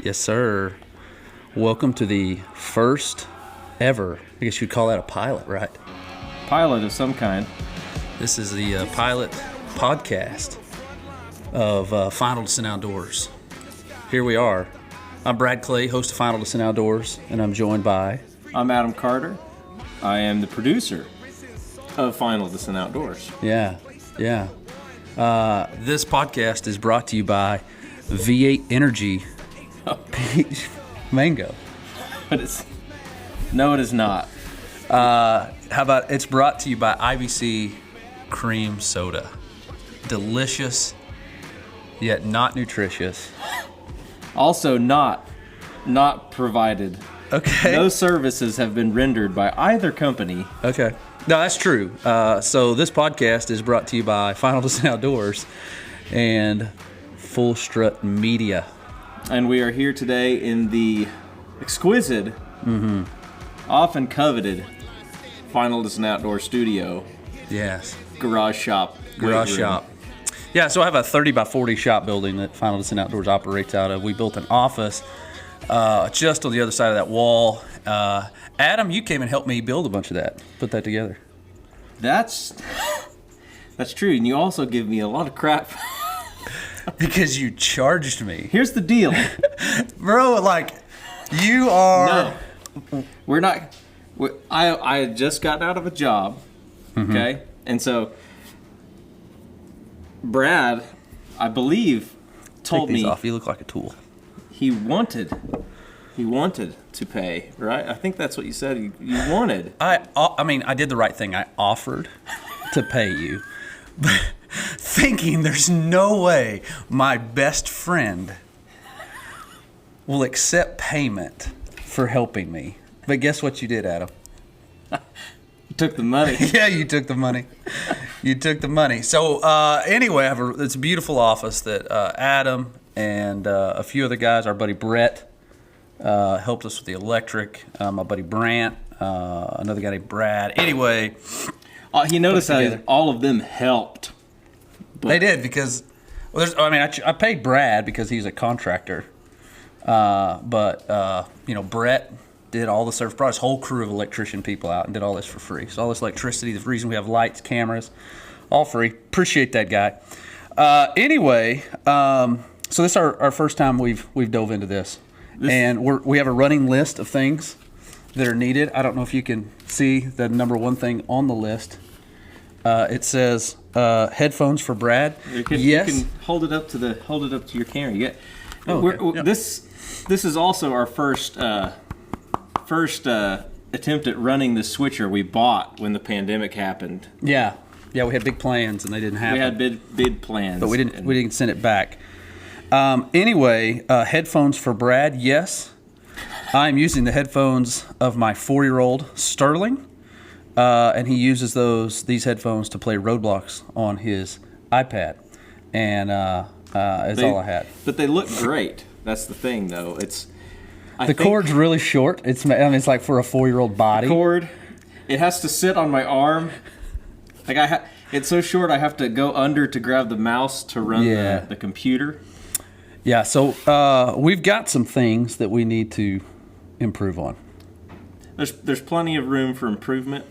Yes, sir. Welcome to the first ever, I guess you'd call that a pilot, right? Pilot of some kind. This is the pilot podcast of Final Descent Outdoors. Here we are. I'm Brad Clay, host of Final Descent Outdoors, and I'm joined by... I'm Adam Carter. I am the producer of Final Descent Outdoors. Yeah. This podcast is brought to you by V8 Energy Peach Mango. But no, it is not. How about it's brought to you by IBC Cream Soda. Delicious, yet not nutritious. Also not provided. Okay. No services have been rendered by either company. Okay. No, that's true. So this podcast is brought to you by Final Descent Outdoors and Full Strut Media. And we are here today in the exquisite, often coveted Final Descent Outdoor studio. Yes. Garage shop. Garage shop. Yeah, so I have a 30 by 40 shop building that Final Descent Outdoors operates out of. We built an office just on the other side of that wall. Adam, you came and helped me build a bunch of that, put that together. That's true, and you also give me a lot of crap. Because you charged me. Here's the deal. Bro, like, you are... No, we're not... I had just gotten out of a job, okay? And so, Brad, I believe, told Take these me... off. You look like a tool. He wanted to pay, right? I think that's what you said. You wanted. I mean, I did the right thing. I offered to pay you, but thinking there's no way my best friend will accept payment for helping me. But guess what you did, Adam? You took the money. Yeah, you took the money. You took the money. So anyway, it's a beautiful office that Adam and a few other guys, our buddy Brett, helped us with the electric. My buddy Brant, another guy named Brad. Anyway, you notice how all of them helped. They did because, I paid Brad because he's a contractor. But Brett did all the service, brought his whole crew of electrician people out and did all this for free. So all this electricity, the reason we have lights, cameras, all free. Appreciate that guy. Anyway, so this is our first time we've dove into this. And we have a running list of things that are needed. I don't know if you can see the number one thing on the list. It says headphones for Brad. You can hold it up to your camera. This is also our first attempt at running the switcher we bought when the pandemic happened. Yeah, we had big plans and they didn't happen. We had big plans, but we didn't send it back. Anyway, headphones for Brad. Yes, I'm using the headphones of my 4-year-old Sterling, and he uses these headphones to play Roadblocks on his iPad, and that's all I had. But they look great. That's the thing, though. The cord's really short. It's like for a 4-year-old body. The cord, it has to sit on my arm. Like it's so short, I have to go under to grab the mouse to run the computer. Yeah, so we've got some things that we need to improve on. There's plenty of room for improvement.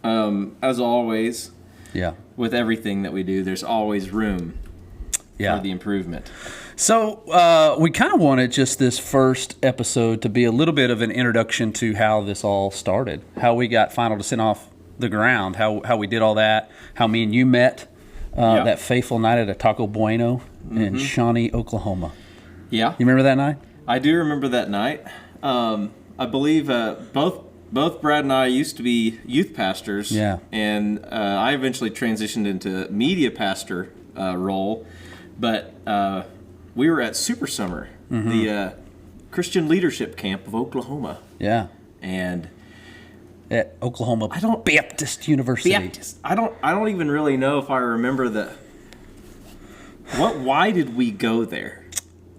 As always. Yeah. With everything that we do, there's always room for the improvement. So we kind of wanted just this first episode to be a little bit of an introduction to how this all started, how we got Final Descent off the ground, how we did all that, how me and you met that fateful night at a Taco Bueno in Shawnee, Oklahoma. Yeah. You remember that night? I do remember that night. I believe both Brad and I used to be youth pastors. Yeah. And I eventually transitioned into media pastor role. But we were at Super Summer, the Christian Leadership Camp of Oklahoma. Yeah. And at Oklahoma Baptist University. I don't even really know if I remember why did we go there?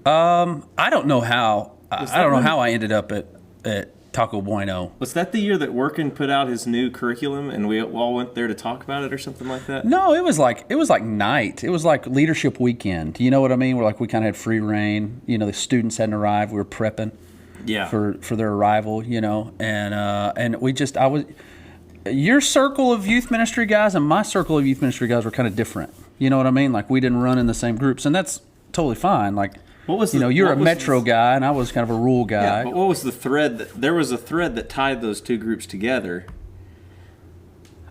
I don't know how. I don't know how I ended up at Taco Bueno. Was that the year that Workin put out his new curriculum and we all went there to talk about it or something like that? No, it was like night. It was like leadership weekend. You know what I mean? Where like we kind of had free reign. You know, the students hadn't arrived. We were prepping for their arrival. You know, and your circle of youth ministry guys and my circle of youth ministry guys were kind of different. You know what I mean? Like we didn't run in the same groups, and that's totally fine. Like. You're a metro guy, and I was kind of a rural guy. Yeah, but what was the thread? There was a thread that tied those two groups together.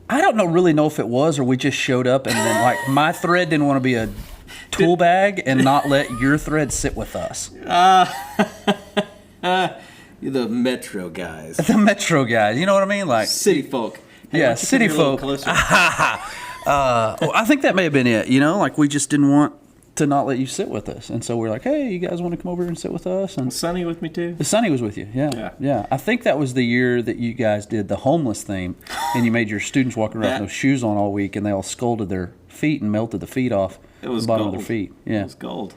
I don't really know if it was, or we just showed up, and then like my thread didn't want to be a tool bag and not let your thread sit with us. You're the metro guys. The metro guys, you know what I mean? Like city folk. Hey, city folk. I think that may have been it. You know, like we just didn't want to not let you sit with us, and so we're like, hey, you guys want to come over and sit with us? And Sonny with me too. Sonny was with you, yeah. I think that was the year that you guys did the homeless theme, and you made your students walk around with no shoes on all week, and they all scalded their feet and melted the feet off the bottom gold. of their feet. Yeah, it was gold.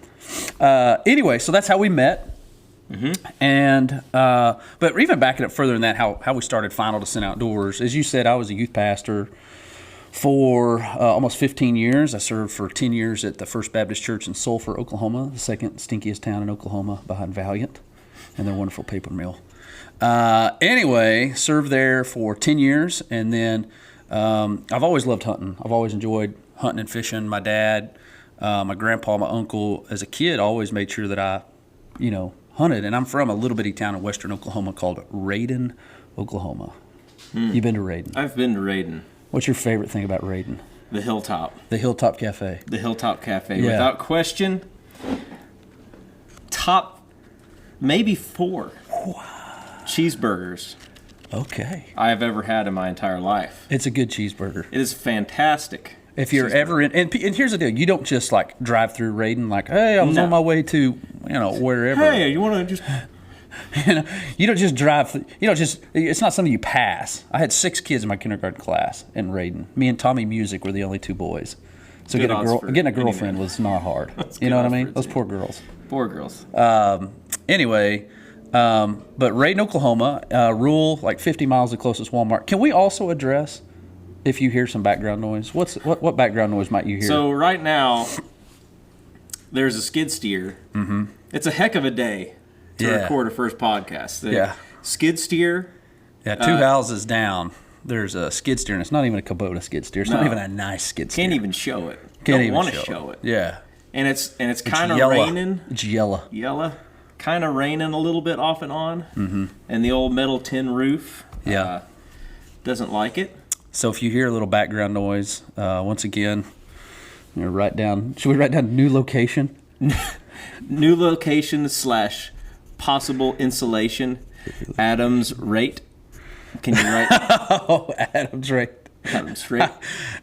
Anyway, so that's how we met, and but even backing up further than that, how we started Final Descent Outdoors. As you said, I was a youth pastor for almost 15 years. I served for 10 years at the First Baptist Church in Sulphur, Oklahoma, the second stinkiest town in Oklahoma behind Valiant and their wonderful paper mill. Anyway, served there for 10 years, and then I've always loved hunting. I've always enjoyed hunting and fishing. My dad, my grandpa, my uncle, as a kid, always made sure that I, hunted. And I'm from a little bitty town in western Oklahoma called Raiden, Oklahoma. You been to Raiden? I've been to Raiden. What's your favorite thing about Raiden? The Hilltop. The Hilltop Cafe. The Hilltop Cafe. Yeah. Without question, top maybe 4 cheeseburgers I have ever had in my entire life. It's a good cheeseburger. It is fantastic. If you're ever in, and here's the deal, you don't just like drive through Raiden like, hey, I was on my way to, wherever. Hey, you want to just... You don't just drive. It's not something you pass. I had 6 kids in my kindergarten class in Raiden. Me and Tommy Music were the only 2 boys. So getting a girlfriend was not hard. You know what I mean? Those poor girls. Poor girls. Anyway, but Raiden, Oklahoma, rural, like 50 miles the closest Walmart. Can we also address if you hear some background noise? What background noise might you hear? So right now, there's a skid steer. Mm-hmm. It's a heck of a day to record a first podcast. Skid steer. Yeah, 2 houses down, there's a skid steer, and it's not even a Kubota skid steer. It's not even a nice skid steer. Can't even show it. Don't want to show it. Yeah. And it's kind of raining. It's yellow. Yellow. Kind of raining a little bit off and on. Mm-hmm. And the old metal tin roof doesn't like it. So if you hear a little background noise, once again, should we write down new location? New location / possible insulation. Adam's rate. Can you write? Oh, Adam's rate. Adam's rate.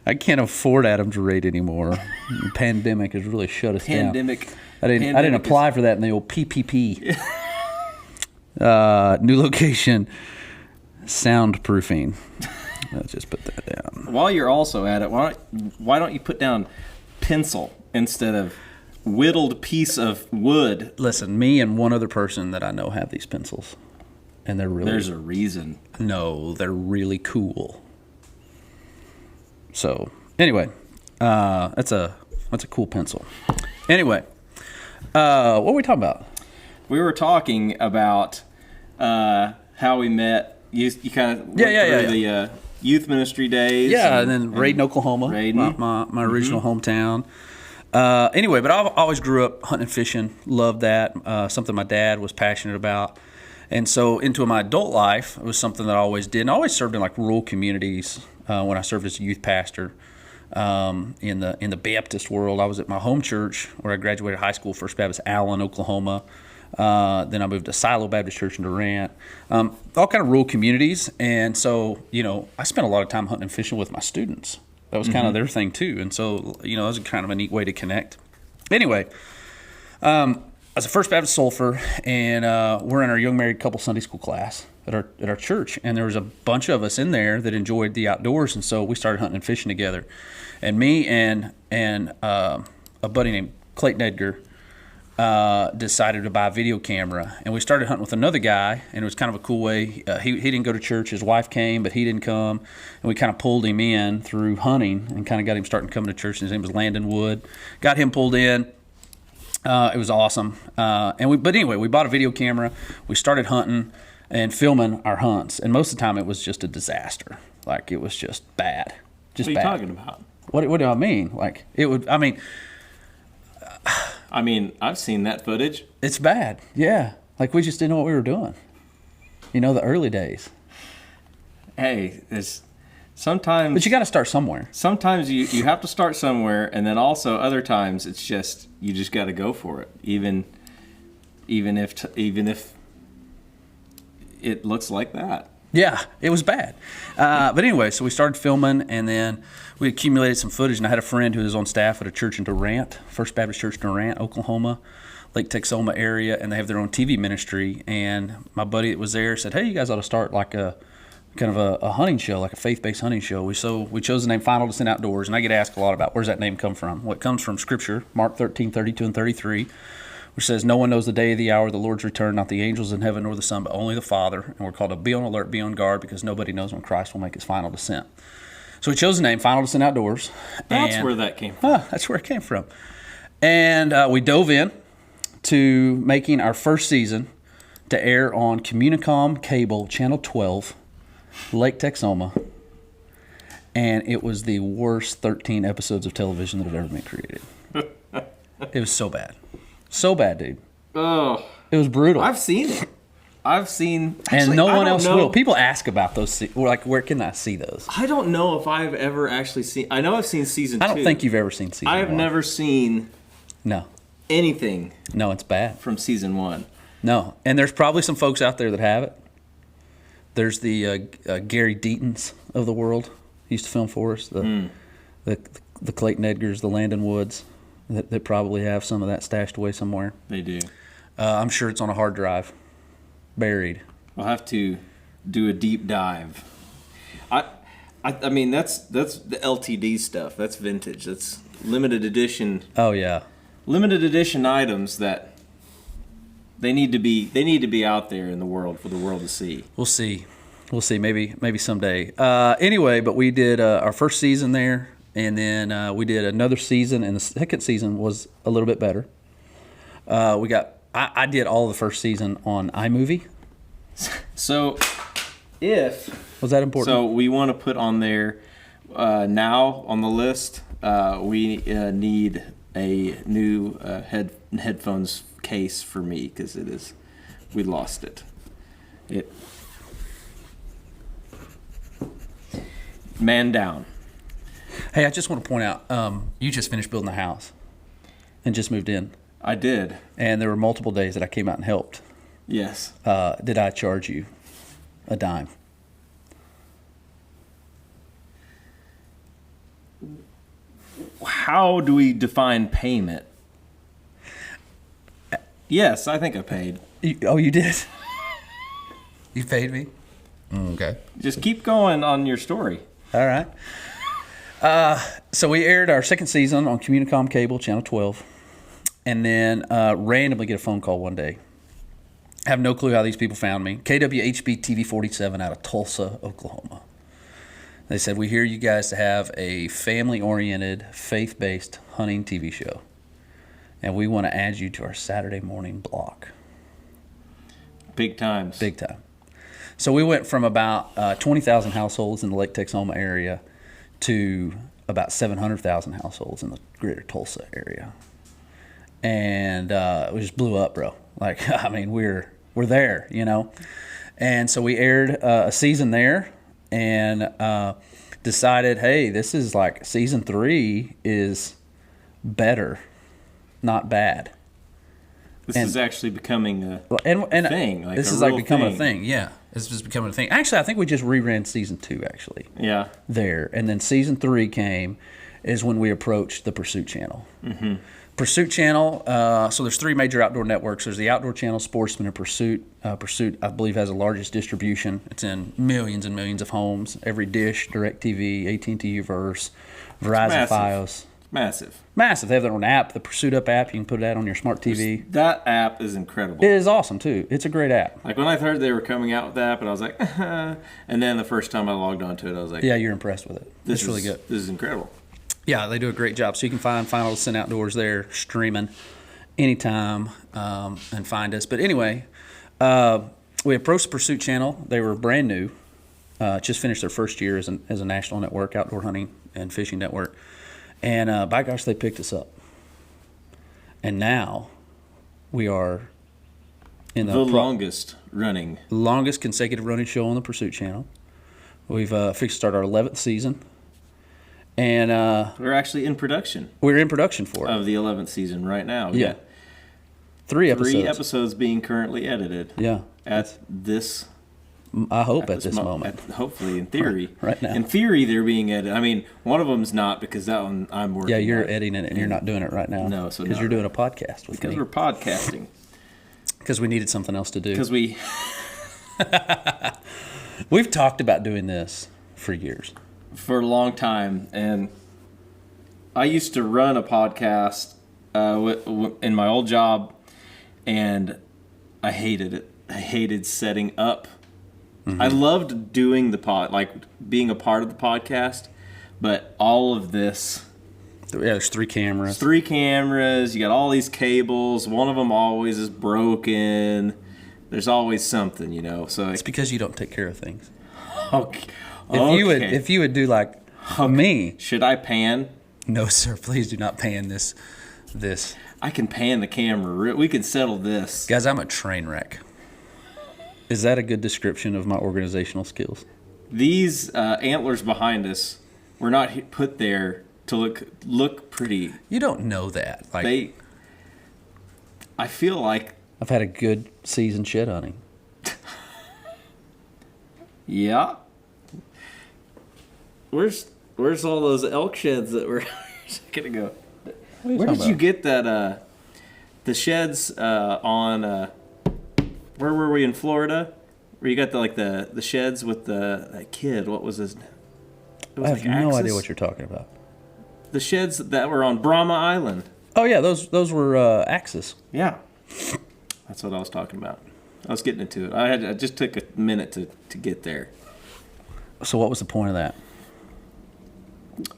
I can't afford Adam's rate anymore. The pandemic has really shut us down. I didn't apply for that in the old PPP. New location. Soundproofing. Let's just put that down. While you're also at it, why don't you put down pencil instead of whittled piece of wood? Listen, me and one other person that I know have these pencils, and they're really. There's a reason. No, they're really cool. So anyway, that's a cool pencil. Anyway, what were we talking about? We were talking about how we met. You kind of went through the youth ministry days. Yeah, and then Raiden, Oklahoma, my original hometown. Anyway, but I always grew up hunting and fishing, loved that, something my dad was passionate about. And so into my adult life, it was something that I always did. And I always served in like rural communities when I served as a youth pastor in the Baptist world. I was at my home church where I graduated high school, First Baptist Allen, Oklahoma. Then I moved to Silo Baptist Church in Durant, all kind of rural communities. And so, I spent a lot of time hunting and fishing with my students. That was kind of their thing too. And so, that was kind of a neat way to connect. Anyway, I was a First Baptist Sulphur, and we're in our young married couple Sunday school class at our church. And there was a bunch of us in there that enjoyed the outdoors. And so we started hunting and fishing together. And me and a buddy named Clayton Edgar, decided to buy a video camera, and we started hunting with another guy, and it was kind of a cool way. He didn't go to church. His wife came, but he didn't come, and we kind of pulled him in through hunting and kind of got him starting coming to church. His name was Landon Wood. Got him pulled in. It was awesome. But anyway, we bought a video camera. We started hunting and filming our hunts, and most of the time it was just a disaster. Like, it was just bad. Just what are you bad. talking about? What do I mean? Like, it would. I mean, I've seen that footage. It's bad, yeah. Like, we just didn't know what we were doing. You know, the early days. Hey, it's sometimes... But you got to start somewhere. Sometimes you have to start somewhere, and then also other times it's just, you just got to go for it. Even if it looks like that. Yeah, it was bad. But anyway, so we started filming, and then we accumulated some footage, and I had a friend who was on staff at a church in Durant, First Baptist Church in Durant, Oklahoma, Lake Texoma area, and they have their own TV ministry. And my buddy that was there said, hey, you guys ought to start like a kind of a hunting show, like a faith-based hunting show. We chose the name Final Descent Outdoors, and I get asked a lot about where's that name come from. Well, it comes from Scripture, Mark 13:32 and 33, which says, no one knows the day or the hour of the Lord's return, not the angels in heaven nor the Son, but only the Father. And we're called to be on alert, be on guard, because nobody knows when Christ will make his final descent. So we chose the name Final Descent Outdoors. That's where that came from. That's where it came from. And we dove in to making our first season to air on Communicom Cable, Channel 12, Lake Texoma. And it was the worst 13 episodes of television that have ever been created. It was so bad. So bad, dude. Oh. It was brutal. I've seen it. Actually, and no one else will. People ask about those. Like, where can I see those? I don't know if I've ever actually seen... I know I've seen season 2. I don't think you've ever seen season 1. I have never seen anything. No, it's bad. From season 1. No. And there's probably some folks out there that have it. There's the Gary Deatons of the world. He used to film for us. The Clayton Edgars, the Landon Woods, that probably have some of that stashed away somewhere. They do. I'm sure it's on a hard drive. Buried. I'll have to do a deep dive. I mean, that's the LTD stuff. That's vintage. That's limited edition. Oh yeah. Limited edition items that they need to be out there in the world for the world to see. We'll see. Maybe someday. Anyway, but we did our first season there, and then we did another season, and the second season was a little bit better. I did all of the first season on iMovie. So, was that important? So we want to put on there now on the list. We need a new headphones case for me because we lost it. Man down. Hey, I just want to point out, you just finished building a house and just moved in. I did. And there were multiple days that I came out and helped. Yes. Did I charge you a dime? How do we define payment? Yes, I think I paid. You did? You paid me? Okay. Just keep going on your story. All right. So we aired our second season on Communicom Cable, Channel 12. And then randomly get a phone call one day. I have no clue how these people found me. KWHB TV 47 out of Tulsa, Oklahoma. They said, we hear you guys to have a family-oriented, faith-based hunting TV show. And we want to add you to our Saturday morning block. Big times. Big time. So we went from about 20,000 households in the Lake Texoma area to about 700,000 households in the greater Tulsa area. And we just blew up, bro. Like, I mean, we're there, you know. And so we aired a season there and decided, hey, this is like season 3 is better, not bad. This is actually becoming a thing. Like this is like becoming a thing, yeah. This is becoming a thing. Actually, I think we just reran season 2, actually. Yeah. There. And then season 3 came is when we approached the Pursuit Channel. Mm-hmm. Pursuit Channel, so there's 3 major outdoor networks. There's the Outdoor Channel, Sportsman, and Pursuit. Pursuit, I believe, has the largest distribution. It's in millions and millions of homes. Every dish, DirecTV, AT&T Uverse, Verizon Fios. Massive. Massive. They have their own app, the Pursuit Up app. You can put that on your smart TV. That app is incredible. It is awesome, too. It's a great app. Like, when I heard they were coming out with the app, and I was like, and then the first time I logged onto it, I was like, Yeah, you're impressed with it. this It's really is good. This is incredible. Yeah, they do a great job. So you can find Final Descent Outdoors there, streaming anytime, and find us. But anyway, we approached the Pursuit Channel. They were brand new. Just finished their first year as a national network, outdoor hunting and fishing network. And by gosh, they picked us up. And now we are in the longest consecutive running show on the Pursuit Channel. We've fixed to start our 11th season. And we're actually in production. We're in production for it. Of the 11th season right now. Yeah. Three episodes. 3 episodes being currently edited. Yeah. At this I hope at this moment. Hopefully, in theory. Right now. In theory, they're being edited. I mean, one of them's not, because that one I'm working on. Yeah, you're editing it, and you're not doing it right now. No, so because you're doing a podcast with me. Because we're podcasting. Because we needed something else to do. Because we've talked about doing this for years. For a long time. And I used to run a podcast in my old job, and I hated it. I hated setting up. Mm-hmm. I loved doing being a part of the podcast, but all of this. Yeah, there's 3 cameras. 3 cameras. You got all these cables. One of them always is broken. There's always something, So it's because you don't take care of things. Okay. If you would do like me. Should I pan? No, sir. Please do not pan this. I can pan the camera. We can settle this. Guys, I'm a train wreck. Is that a good description of my organizational skills? These antlers behind us were not put there to look pretty. You don't know that. I feel like I've had a good season shed hunting. Yeah. Where's all those elk sheds that were a second ago? Where did you get that? The sheds on. Where were we in Florida? Where you got the sheds with that kid? What was his name? I have no idea what you're talking about. The sheds that were on Brahma Island. Oh yeah, those were Axis. Yeah, that's what I was talking about. I was getting into it. I just took a minute to get there. So what was the point of that?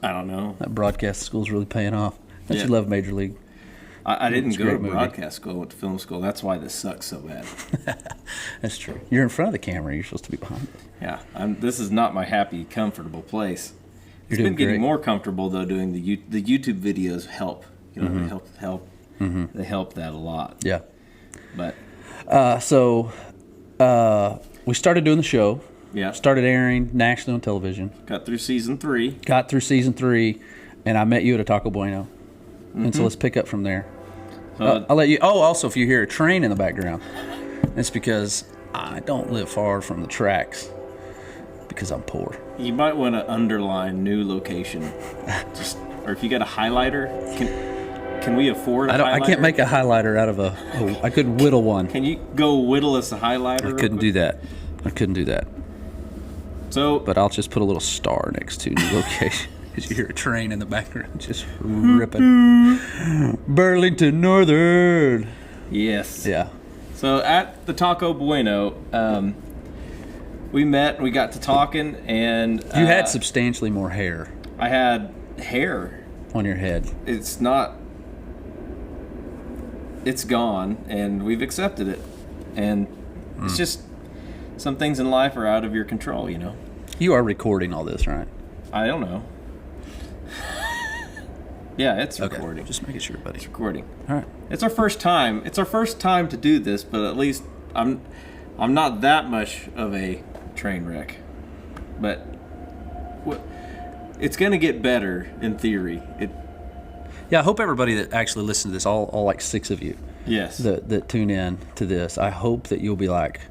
I don't know. That broadcast school's really paying off. Don't you love Major League? I didn't go to broadcast school. I went to film school. That's why this sucks so bad. That's true. You're in front of the camera. You're supposed to be behind it. Yeah. This is not my happy, comfortable place. You're been getting more comfortable, though, doing the YouTube videos help. Mm-hmm. They help. Mm-hmm. They help that a lot. Yeah. But so we started doing the show. Yeah. Started airing nationally on television. Got through season 3. And I met you at a Taco Bueno. Mm-hmm. And so let's pick up from there. I'll let you. Oh, also, if you hear a train in the background, it's because I don't live far from the tracks because I'm poor. You might want to underline new location. Or if you got a highlighter, can we afford a highlighter? I can't make a highlighter out of I couldn't whittle one. Can you go whittle us a highlighter? I couldn't do that. So, but I'll just put a little star next to new location. Because you hear a train in the background just ripping. Burlington Northern. Yes. Yeah. So at the Taco Bueno, we met and we got to talking, and you had substantially more hair. I had hair on your head. It's gone, and we've accepted it. And it's just some things in life are out of your control, You are recording all this, right? I don't know. Yeah, it's recording. Okay. Just making sure, buddy. It's recording. All right. It's our first time. It's our first time to do this, but at least I'm not that much of a train wreck. But it's going to get better in theory. Yeah, I hope everybody that actually listens to this, all like 6 of you, yes, that tune in to this, I hope that you'll be like,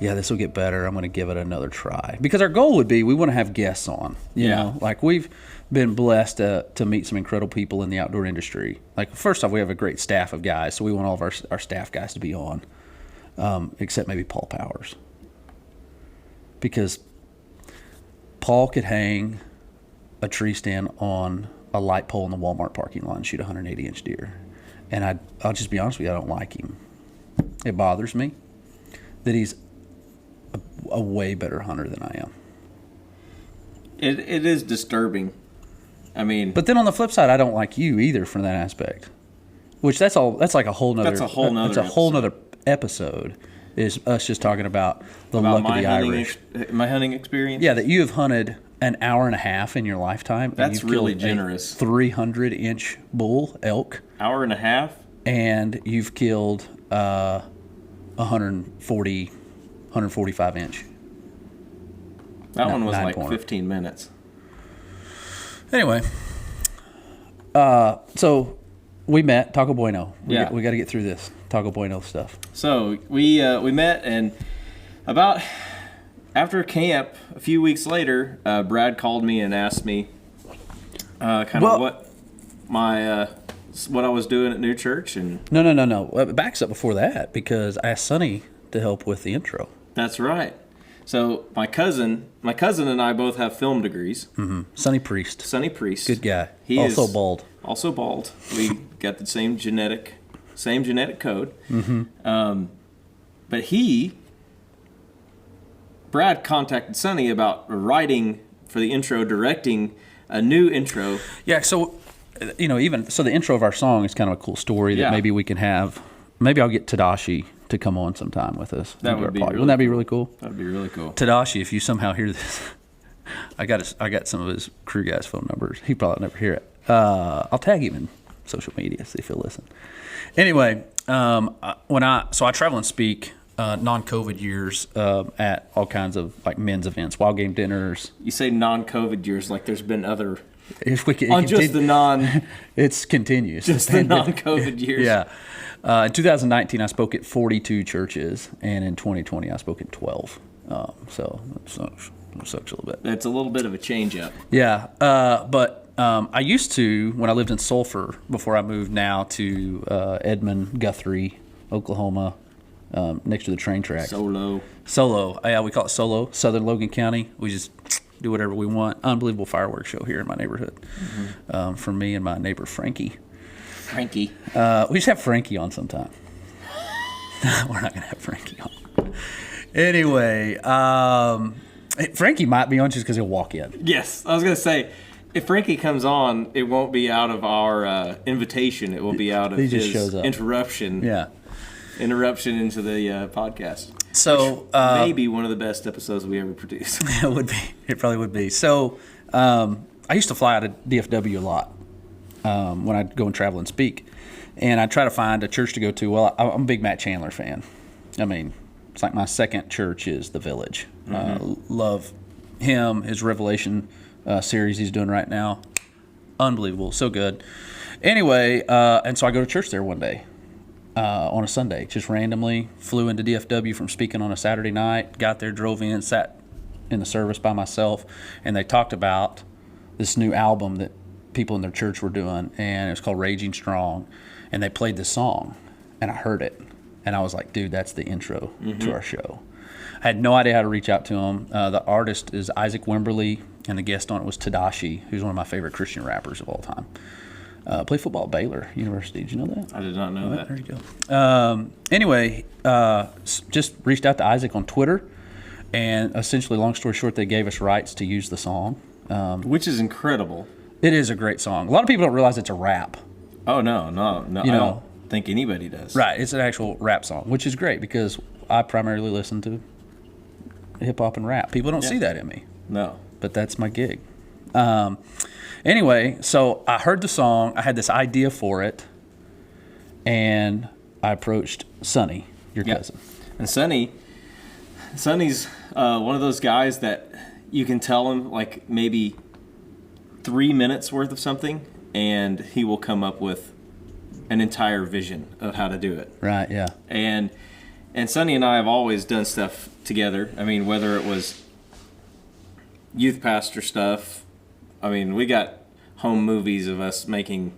yeah, this will get better. I'm going to give it another try. Because our goal would be we want to have guests on. You know, like we've been blessed to meet some incredible people in the outdoor industry. Like, first off, we have a great staff of guys, so we want all of our staff guys to be on, except maybe Paul Powers. Because Paul could hang a tree stand on a light pole in the Walmart parking lot and shoot a 180-inch deer. And I'll just be honest with you, I don't like him. It bothers me that he's a way better hunter than I am. It is disturbing. I mean, but then on the flip side, I don't like you either from that aspect. Which that's like a whole nother. That's a whole nother. It's a whole nother episode. Is us just talking about the luck of the Irish. My hunting experience. Yeah, that you have hunted an hour and a half in your lifetime. That's and you've really killed generous. 300-inch bull elk. Hour and a half. And you've killed 145-inch. That one was like pointer. 15 minutes. Anyway, so we met Taco Bueno. We got to get through this Taco Bueno stuff. So we met, and about after camp, a few weeks later, Brad called me and asked me what I was doing at New Church. And No. It backs up before that because I asked Sonny to help with the intro. That's right. So my cousin and I both have film degrees. Mm-hmm. Sonny Priest. Good guy. He also is bald. Also bald. We got the same genetic code. Mm-hmm. But Brad contacted Sonny about writing for the intro, directing a new intro. Yeah. So, the intro of our song is kind of a cool story that maybe we can have. Maybe I'll get Tadashi to come on sometime with us. Wouldn't that be really cool? That'd be really cool. Tadashi, if you somehow hear this, I got some of his crew guys' phone numbers. He probably never hear it. I'll tag him in social media, see if he'll listen. Anyway, I travel and speak non-COVID years at all kinds of like men's events, wild game dinners. You say non-COVID years like there's been other. It's continuous. Just the non-COVID years. Yeah. In 2019, I spoke at 42 churches, and in 2020, I spoke at 12. So it sucks a little bit. That's a little bit of a change up. Yeah. But I used to, when I lived in Sulphur, before I moved now to Edmond, Guthrie, Oklahoma, next to the train tracks. Solo. Yeah, we call it Solo, Southern Logan County. We just do whatever we want. Unbelievable fireworks show here in my neighborhood. Mm-hmm. For me and my neighbor Frankie. We just have Frankie on sometime. We're not going to have Frankie on. Anyway, Frankie might be on just because he'll walk in. Yes, I was going to say, if Frankie comes on, it won't be out of our invitation. It will be out of his interruption. Yeah. Interruption into the podcast. So maybe one of the best episodes we ever produced. It would be. It probably would be. So I used to fly out of DFW a lot when I'd go and travel and speak. And I'd try to find a church to go to. Well, I'm a big Matt Chandler fan. I mean, it's like my second church is The Village. Love him, his Revelation series he's doing right now. Unbelievable. So good. Anyway, and so I go to church there one day. On a Sunday, just randomly flew into DFW from speaking on a Saturday night, got there, drove in, sat in the service by myself, and they talked about this new album that people in their church were doing, and it was called Raging Strong, and they played this song, and I heard it, and I was like, dude, that's the intro to our show. I had no idea how to reach out to him. The artist is Isaac Wimberly, and the guest on it was Tadashi, who's one of my favorite Christian rappers of all time. Played football at Baylor University. Did you know that? I did not know that. There you go. Anyway, just reached out to Isaac on Twitter, and essentially, long story short, they gave us rights to use the song. Which is incredible. It is a great song. A lot of people don't realize it's a rap. Oh, no. I don't think anybody does. Right. It's an actual rap song, which is great because I primarily listen to hip-hop and rap. People don't see that in me. No. But that's my gig. Anyway, so I heard the song. I had this idea for it, and I approached Sonny, your cousin. And Sonny's one of those guys that you can tell him like maybe 3 minutes worth of something, and he will come up with an entire vision of how to do it. Right, yeah. And Sonny and I have always done stuff together. I mean, whether it was youth pastor stuff. I mean, we got home movies of us making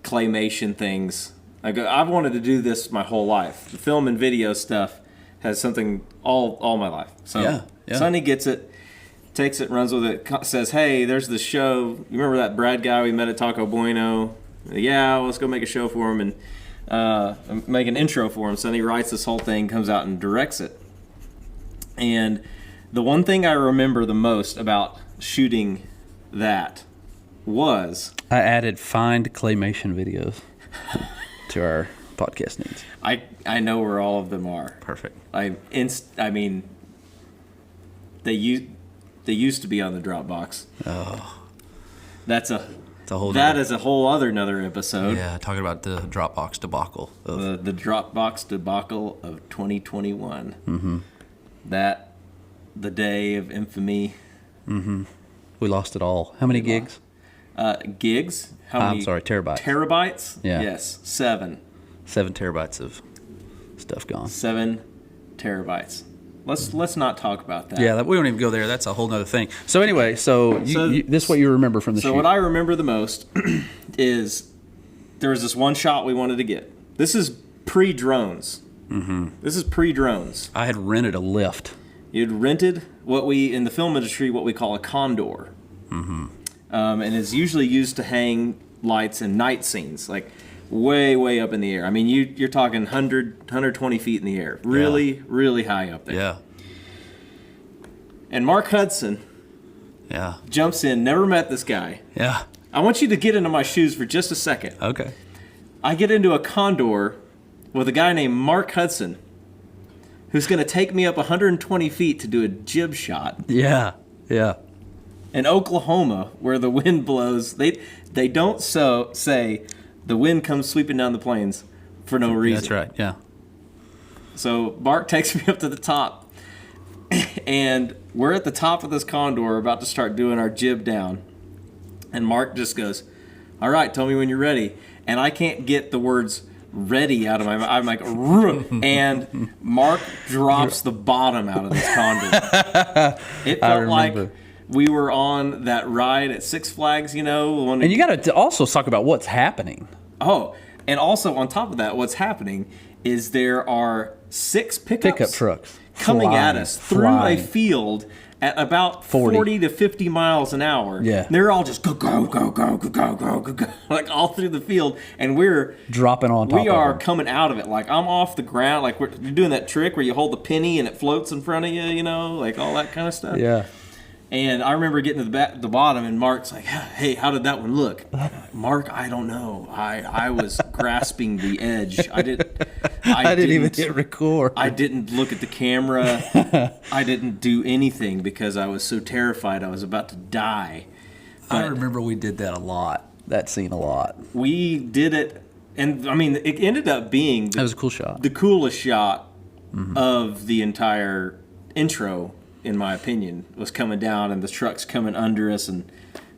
claymation things. I've wanted to do this my whole life. The film and video stuff has something all my life. So yeah. Sonny gets it, takes it, runs with it, says, hey, there's this show. You remember that Brad guy we met at Taco Bueno? Yeah, well, let's go make a show for him and make an intro for him. So then he writes this whole thing, comes out and directs it. And the one thing I remember the most about shooting that was... I added find claymation videos to our podcast needs. I know where all of them are. Perfect. I mean, they used to be on the Dropbox. Oh. That's a whole is a whole another episode. Yeah, talking about the Dropbox debacle. The Dropbox debacle of 2021. Mm-hmm. The day of infamy. Mm-hmm. We lost it all. How many gigs? Gigs? How many? I'm sorry, terabytes. Terabytes? Yeah. Yes, 7. 7 terabytes of stuff gone. 7 terabytes. Let's not talk about that. Yeah, we don't even go there. That's a whole other thing. So anyway, this is what you remember from the shoot. So what I remember the most is there was this one shot we wanted to get. This is pre-drones. Mm-hmm. This is pre-drones. I had rented a lift. You'd rented what we, in the film industry, what we call a condor. Mm-hmm. And it's usually used to hang lights in night scenes, like way, way up in the air. I mean, you're talking 120 feet in the air. Really, really high up there. Yeah. And Mark Hudson jumps in, never met this guy. Yeah. I want you to get into my shoes for just a second. Okay. I get into a condor with a guy named Mark Hudson who's going to take me up 120 feet to do a jib shot. Yeah. Yeah. In Oklahoma, where the wind blows, they don't say the wind comes sweeping down the plains for no reason. That's right, yeah. So Mark takes me up to the top, and we're at the top of this condor about to start doing our jib down. And Mark just goes, all right, tell me when you're ready. And I can't get the words ready out of my mouth. I'm like, and Mark drops the bottom out of this condor. It felt like we were on that ride at Six Flags, you know. And you got to also talk about what's happening. Oh, and also on top of that, what's happening is there are 6 pickup trucks coming at us through a field at about 40 to 50 miles an hour. Yeah. They're all just go, go, go, go, go, go, go, go, go, like all through the field. And we're dropping on top of it. We are coming out of it. Like I'm off the ground. Like you're doing that trick where you hold the penny and it floats in front of you, you know, like all that kind of stuff. Yeah. And I remember getting to the bottom, and Mark's like, hey, how did that one look? Mark, I don't know. I was grasping the edge. I didn't even hit record. I didn't look at the camera. I didn't do anything because I was so terrified I was about to die. But I remember we did that scene a lot. We did it, and I mean, it ended up being... That was a cool shot. The coolest shot of the entire intro, in my opinion, was coming down and the truck's coming under us, and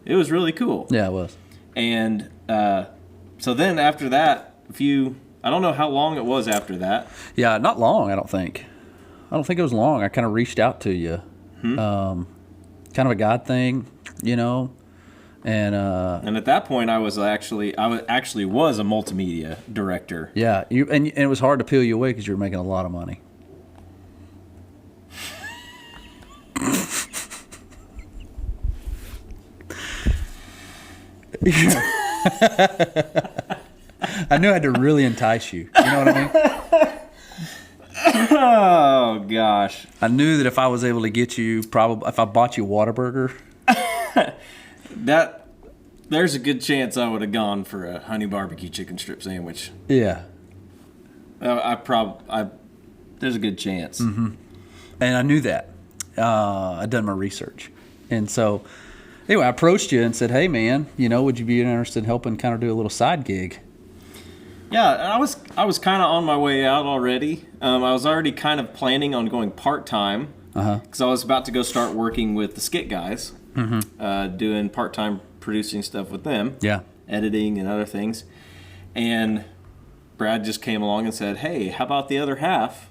it was really cool. Yeah, it was. And so then after that, I don't know how long it was after that. Yeah, not long, I don't think. I don't think it was long. I kind of reached out to you. Kind of a God thing, you know. And at that point, I was actually a multimedia director. Yeah, and it was hard to peel you away because you were making a lot of money. I knew I had to really entice you. You know what I mean? Oh gosh! I knew that if I was able to get you, probably if I bought you Whataburger, there's a good chance I would have gone for a honey barbecue chicken strip sandwich. Yeah. There's a good chance. Mm-hmm. And I knew that. I'd done my research, and so. Anyway, I approached you and said, hey, man, would you be interested in helping kind of do a little side gig? Yeah, I was kind of on my way out already. I was already kind of planning on going part-time because I was about to go start working with the Skit guys, doing part-time producing stuff with them, editing and other things. And Brad just came along and said, hey, how about the other half?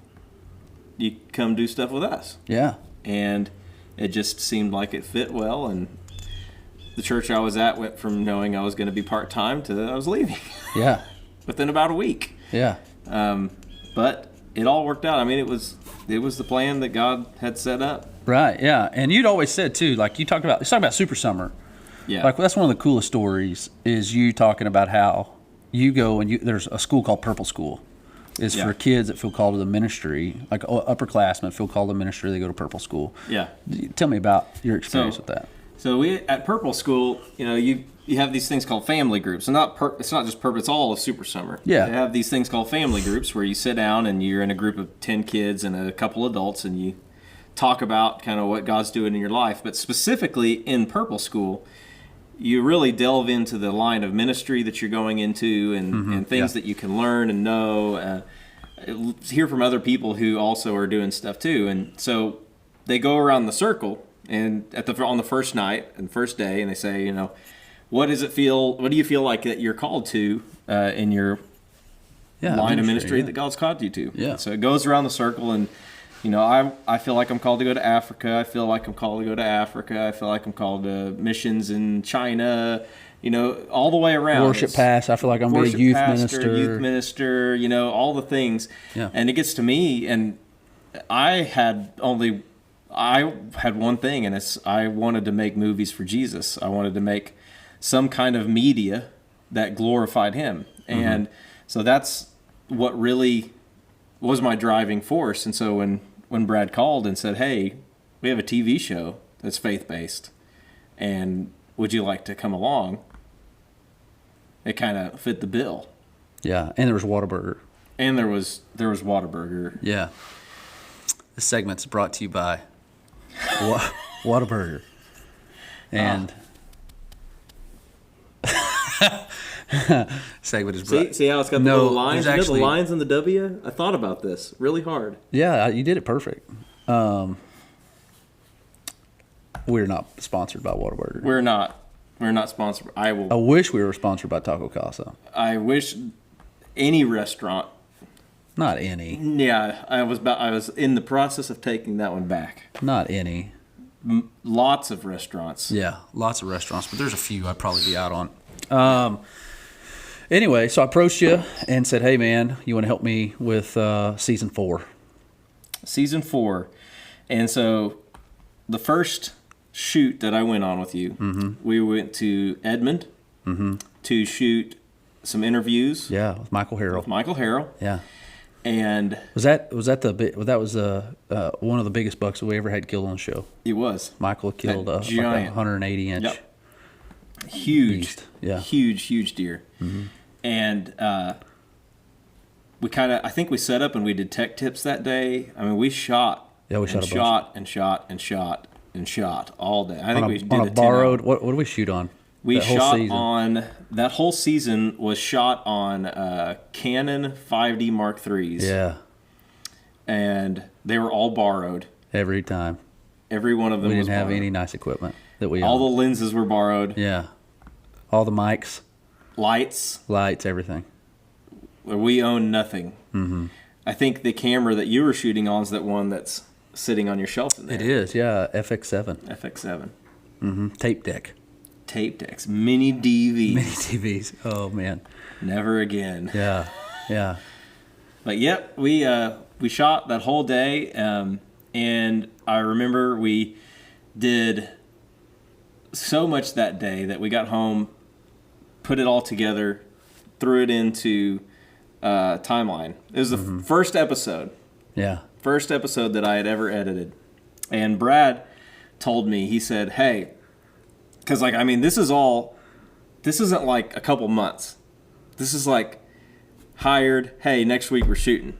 You come do stuff with us. Yeah. And it just seemed like it fit well, and the church I was at went from knowing I was going to be part-time to I was leaving. Yeah. Within about a week. Yeah. But it all worked out. I mean, it was it was the plan that God had set up. Right, yeah. And you'd always said, too, like you talked about Super Summer. Yeah. Like, that's one of the coolest stories is you talking about how you go and there's a school called Purple School. It's for kids that feel called to the ministry, like upperclassmen feel called to the ministry, they go to Purple School. Yeah. Tell me about your experience with that. So we at Purple School, you have these things called family groups, and it's not just Purple, it's all of Super Summer. Yeah. They have these things called family groups where you sit down and you're in a group of 10 kids and a couple adults, and you talk about kind of what God's doing in your life. But specifically in Purple School, you really delve into the line of ministry that you're going into and things that you can learn and know, hear from other people who also are doing stuff too. And so they go around the circle and on the first night and first day, and they say, what do you feel like that you're called to in your line of ministry that God's called you to? Yeah. So it goes around the circle, and I feel like I'm called to go to Africa. I feel like I'm called to go to Africa. I feel like I'm called to missions in China. All the way around. Worship pass. I feel like I'm being a youth minister. All the things. Yeah. And it gets to me, and I had one thing, and it's I wanted to make movies for Jesus. I wanted to make some kind of media that glorified him. And so that's what really was my driving force. And so when Brad called and said, hey, we have a TV show that's faith-based, and would you like to come along? It kind of fit the bill. Yeah, and there was Whataburger. And there was Whataburger. Yeah. This segment's brought to you by Whataburger. And segment is brought. See how it's got the little lines? The lines in the W? I thought about this really hard. Yeah, you did it perfect. We're not sponsored by Whataburger. We're not sponsored. I wish we were sponsored by Taco Casa. I wish any restaurant. Not any. Yeah, I was in the process of taking that one back. Not any. Lots of restaurants. Yeah, lots of restaurants, but there's a few I'd probably be out on. Anyway, so I approached you and said, hey, man, you want to help me with season 4? Season 4. And so the first shoot that I went on with you, we went to Edmond to shoot some interviews. Yeah, with Michael Harrell. Yeah. And was that one of the biggest bucks that we ever had killed on the show? It was. Michael killed a giant 180 inch. Yep. Huge. Beast. Yeah. Huge deer. And I think we set up and we did tech tips that day. I mean, we shot. Yeah, we shot a bunch. and shot all day. I think we did on a borrowed. What did we shoot on? We shot on that whole season was shot on Canon 5D Mark IIIs. Yeah, and they were all borrowed every time. Every one of them. We didn't have any nice equipment that we. All the lenses were borrowed. Yeah, all the mics, lights, everything. We own nothing. I think the camera that you were shooting on is that one that's sitting on your shelf in there. It is, yeah, FX7. FX7. Tape decks, mini DVs. Oh man, never again. Yeah. But yep, we shot that whole day, and I remember we did so much that day that we got home, put it all together, threw it into timeline. It was the first episode. Yeah. First episode that I had ever edited. And Brad told me, he said, hey, because this isn't like a couple months. This is like hired, hey, next week we're shooting.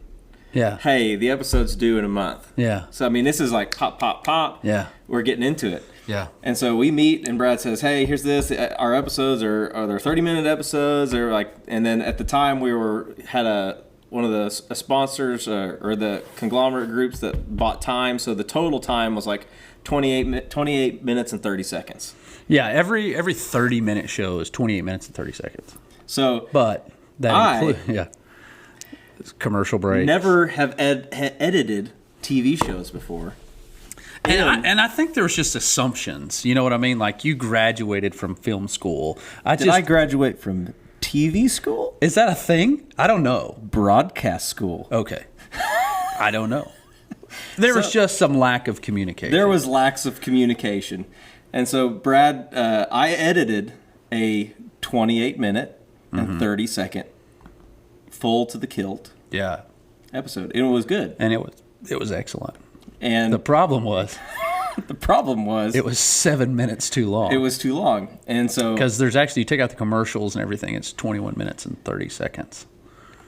Yeah. Hey, the episode's due in a month. Yeah. So, this is like pop. Yeah. We're getting into it. Yeah. And so we meet, and Brad says, hey, here's this. Our episodes are they're 30-minute episodes, and then at the time we had one of the sponsors or the conglomerate groups that bought time, so the total time was like 28 minutes and 30 seconds. Yeah, every 30-minute show is 28 minutes and 30 seconds. So, but that includes commercial breaks. Never have edited TV shows before. And I think there's just assumptions. You know what I mean? Like, you graduated from film school. Did I graduate from TV school? Is that a thing? I don't know. Broadcast school. Okay. I don't know. There was just some lack of communication. There was lacks of communication. And so, Brad, I edited a 28-minute and 30-second full to the kilt episode. And it was good. And it was excellent. And the problem was it was 7 minutes too long. It was too long. And so because there's actually, you take out the commercials and everything, it's 21 minutes and 30 seconds.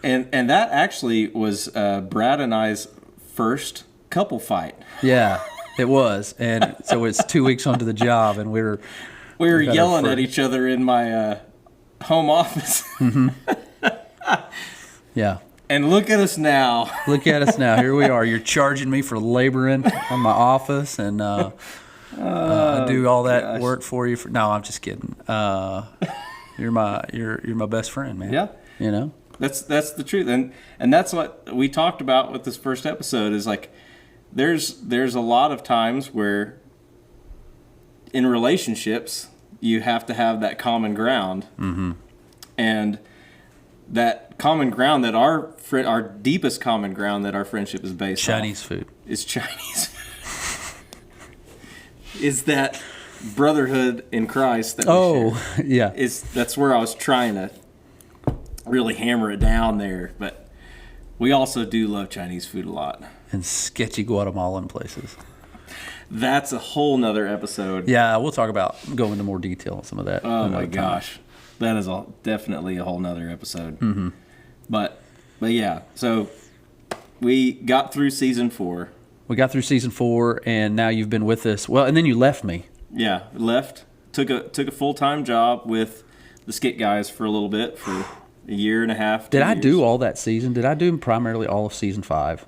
And that actually was Brad and I's first couple fight. Yeah, it was. And so it's 2 weeks onto the job, and we were yelling at each other in my home office. Yeah. And look at us now. Look at us now. Here we are. You're charging me for laboring on my office, and I do all that work for you. No, I'm just kidding. You're my best friend, man. Yeah. You know? That's the truth. And that's what we talked about with this first episode is like there's a lot of times where in relationships you have to have that common ground. Mm-hmm. And that common ground that our deepest common ground that our friendship is based on Chinese food. Is Chinese food. Is that brotherhood in Christ that we share. Yeah. That's where I was trying to really hammer it down there. But we also do love Chinese food a lot. And sketchy Guatemalan places. That's a whole nother episode. Yeah, we'll go into more detail on some of that. Oh my gosh. That is definitely a whole nother episode. Mm-hmm. But yeah, so we got through season 4. We got through season 4, and now you've been with us. Well, and then you left me. Yeah, left. Took a full-time job with the Skit Guys for a little bit, for a year and a half. Did I do all that season? Did I do primarily all of season 5?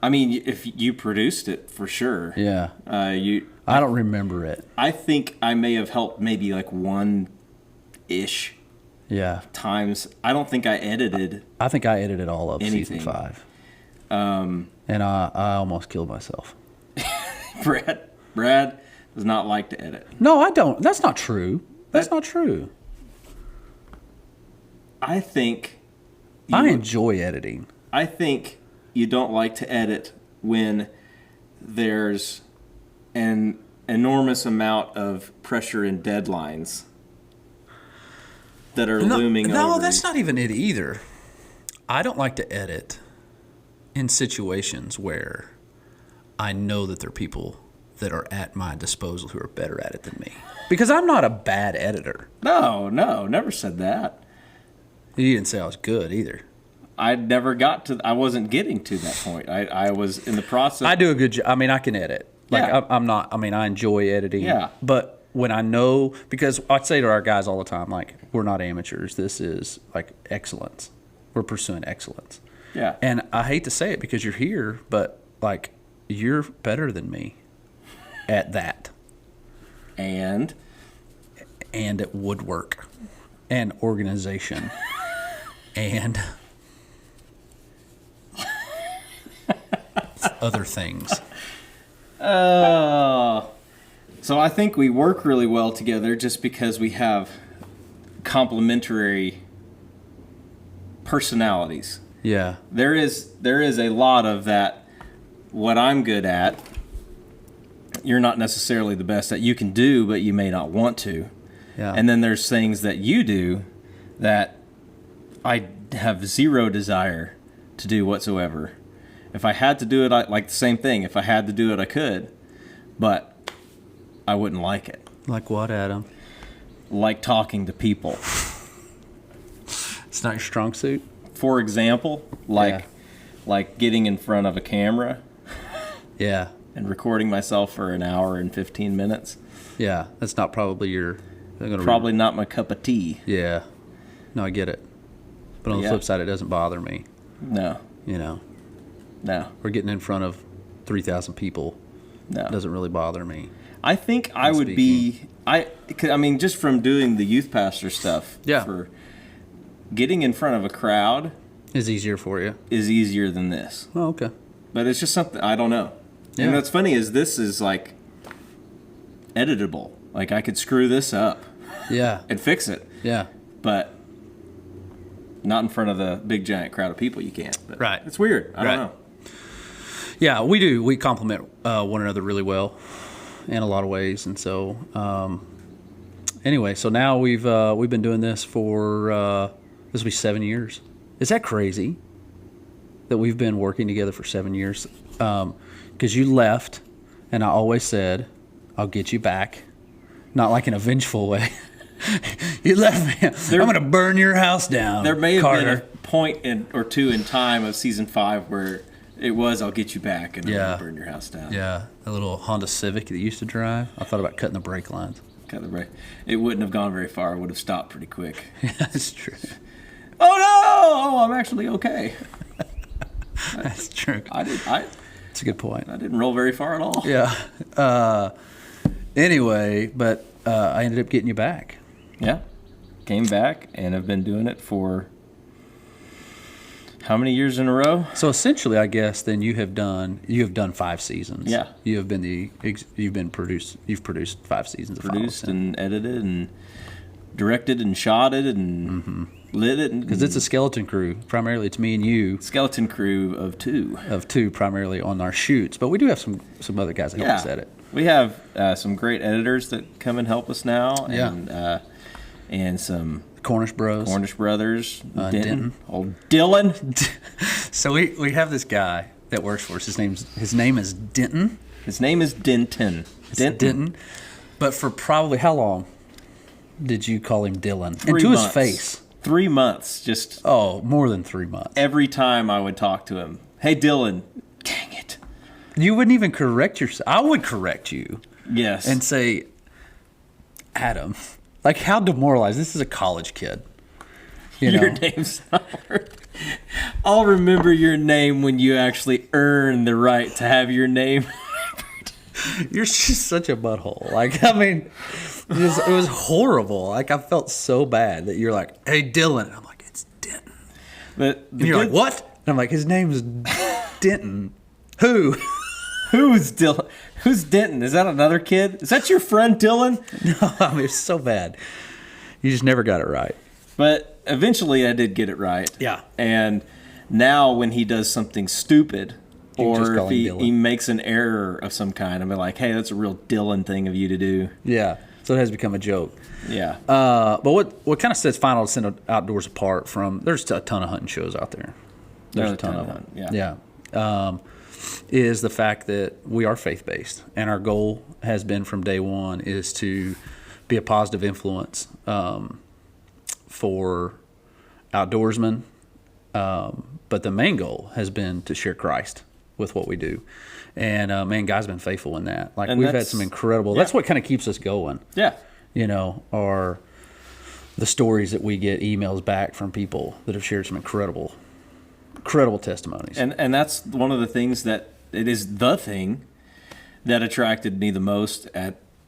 I mean, if you produced it, for sure. Yeah. I don't remember it. I think I may have helped maybe like one-ish times. I don't think I edited. I think I edited all of anything. season 5. And I almost killed myself. Brad does not like to edit. No, I don't. That's not true. That's not true. I think I enjoy editing. I think you don't like to edit when there's an enormous amount of pressure and deadlines that are looming over. No, that's not even it either. I don't like to edit in situations where I know that there are people that are at my disposal who are better at it than me. Because I'm not a bad editor. No, never said that. You didn't say I was good either. I wasn't getting to that point. I was in the process. I do a good job. I mean, I can edit. Like, yeah. I enjoy editing. Yeah. But when I know, because I say to our guys all the time, like, we're not amateurs. This is, like, excellence. We're pursuing excellence. Yeah. And I hate to say it because you're here, but, like, you're better than me at that. And at woodwork. And organization. And other things. So I think we work really well together just because we have complementary personalities. Yeah. There is a lot of that. What I'm good at, you're not necessarily the best at. You can do, but you may not want to. Yeah. And then there's things that you do that I have zero desire to do whatsoever. If I had to do it, like the same thing. If I had to do it, I could, but I wouldn't like it. Like what, Adam? Like talking to people. It's not your strong suit? For example, like getting in front of a camera. Yeah. And recording myself for an hour and 15 minutes. Yeah, that's not probably your... Probably not my cup of tea. Yeah. No, I get it. But on the flip side, it doesn't bother me. No. You know? No. Or getting in front of 3,000 people. No. Doesn't really bother me. I think I would be... I mean, just from doing the youth pastor stuff. Yeah. For getting in front of a crowd... Is easier for you. Is easier than this. Oh, okay. But it's just something... I don't know. Yeah. And what's funny is this is, like, editable. Like, I could screw this up. Yeah. And fix it. Yeah. But not in front of the big, giant crowd of people you can't. But right. It's weird. I don't know. Yeah, we do. We complement one another really well in a lot of ways, and so anyway, so now we've been doing this for this will be 7 years. Is that crazy that we've been working together for 7 years? Because you left, and I always said, I'll get you back. Not like in a vengeful way. You left me. I'm going to burn your house down. There may have Carter. been a point or two in time of season 5 where it was, I'll get you back and I'm going to burn your house down. Yeah, a little Honda Civic that you used to drive. I thought about cutting the brake lines. Cut the brake. It wouldn't have gone very far. It would have stopped pretty quick. Yeah, that's true. Oh, no! Oh, I'm actually okay. That's true. It's a good point. I didn't roll very far at all. Yeah. Anyway, but I ended up getting you back. Yeah. Came back and have been doing it for how many years in a row? So essentially, I guess then you have done 5 seasons. Yeah. You've produced 5 seasons of Produced Follow and edited and directed and shot it and lit it. Because it's a skeleton crew. Primarily, it's me and you. Skeleton crew of 2. Of 2 primarily on our shoots, but we do have some other guys that help us edit. We have some great editors that come and help us now. Yeah. And some Cornish Bros. Cornish brothers. Denton. Old Dylan. So we have this guy that works for us. His name is Denton. His name is Denton. Denton. But for probably how long did you call him Dylan? 3 and to months. his face. 3 months. Just more than 3 months. every time I would talk to him. Hey, Dylan. Dang it. You wouldn't even correct yourself. I would correct you. Yes. And say, Adam. Like, how demoralized. This is a college kid. Your name's not worth. I'll remember your name when you actually earn the right to have your name. You're just such a butthole. Like, I mean, it was horrible. Like, I felt so bad that you're like, hey, Dylan. And I'm like, it's Denton. But And you're like, what? And I'm like, his name's Denton. Who? Who's Dylan? Who's Denton? Is that another kid? Is that your friend Dylan? No, I mean, it's so bad. You just never got it right. But eventually I did get it right. Yeah. And now when he does something stupid You just or call if him Dylan. he makes an error of some kind, I'm like, hey, that's a real Dylan thing of you to do. Yeah. So it has become a joke. Yeah. But what kind of sets Final Descent Outdoors apart from, there's a ton of hunting shows out there. There's a ton of them. Yeah. Is the fact that we are faith-based, and our goal has been from day one is to be a positive influence for outdoorsmen. But the main goal has been to share Christ with what we do. And, man, God's been faithful in that. Like, we've had some incredible, that's what kind of keeps us going. Yeah. You know, are the stories that we get emails back from people that have shared some incredible testimonies. And that's one of the things that it is the thing that attracted me the most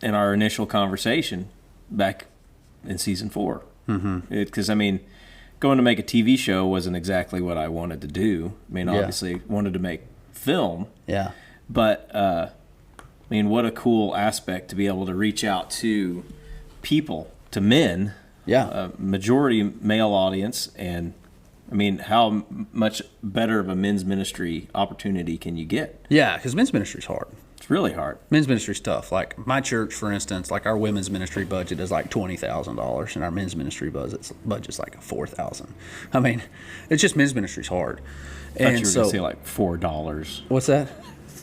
in our initial conversation back in season 4. Because I mean, going to make a TV show wasn't exactly what I wanted to do. I mean, obviously wanted to make film. Yeah. But I mean, what a cool aspect to be able to reach out to people, to men. Yeah. Majority male audience. And I mean, how much better of a men's ministry opportunity can you get? Yeah, because men's ministry is hard. It's really hard. Men's ministry is tough. Like my church, for instance, like our women's ministry budget is like $20,000, and our men's ministry budget's like $4,000. I mean, it's just men's ministry is hard. I thought you were going to say like $4. What's that?